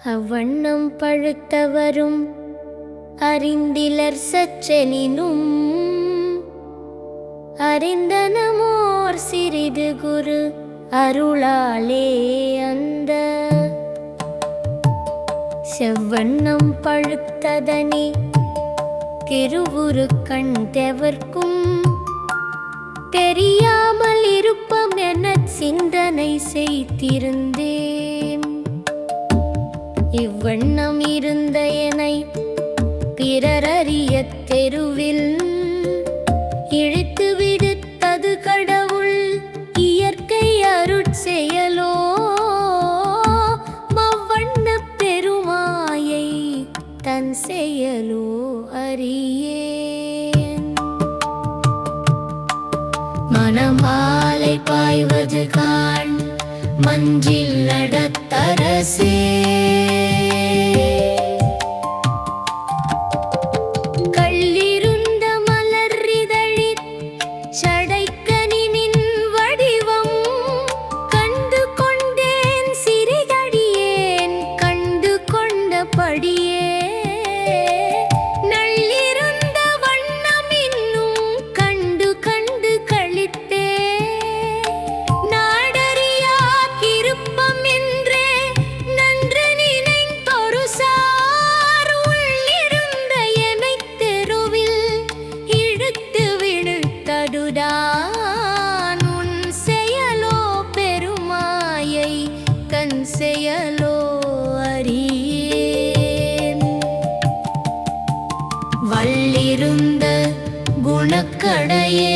அவ்வண்ணம் பழுத்தவரும் அறிந்திலர் சற்றெனினும் அறிந்தனமோர் சிறிது குரு அருளாலே அந்த செவ்வண்ணம் பழுத்ததனே திருவுரு கண் தேவர்க்கும் தெரியாமல் இருப்பம் எனச் சிந்தனை செய்திருந்தேன். இவ்வண்ணம் இருந்த எனை பிறரறிய தெருவில் இழுத்து விடுத்தது கடவுள் இயற்கை அருட்செயலோ மவ்வண்ண பெருமாயை தன் செயலோ அறியேன். மணமாலை பாய்வது காண் மஞ்சில் நடத்தரசே கள்ளிருந்த மலரிதழிற் சடைக்கனினின் வடிவம் கண்டு கொண்டேன் சிறிதடியேன் கண்டு கொண்டபடியே நள்ளிருந்த வண்ணம் இன்னும் கண்டு கண்டு களித்தே நாடறியா திருப்பம் என்றே நன்று நினைந்தொரு சார் உள்ளிருந்த எனைத் தெருவில் இழுத்து விழுத்ததுதான் உன் செயலோ பெருமாயை கண் செயலோ அறியேன். வள்ளிருந்த குணக்கடையே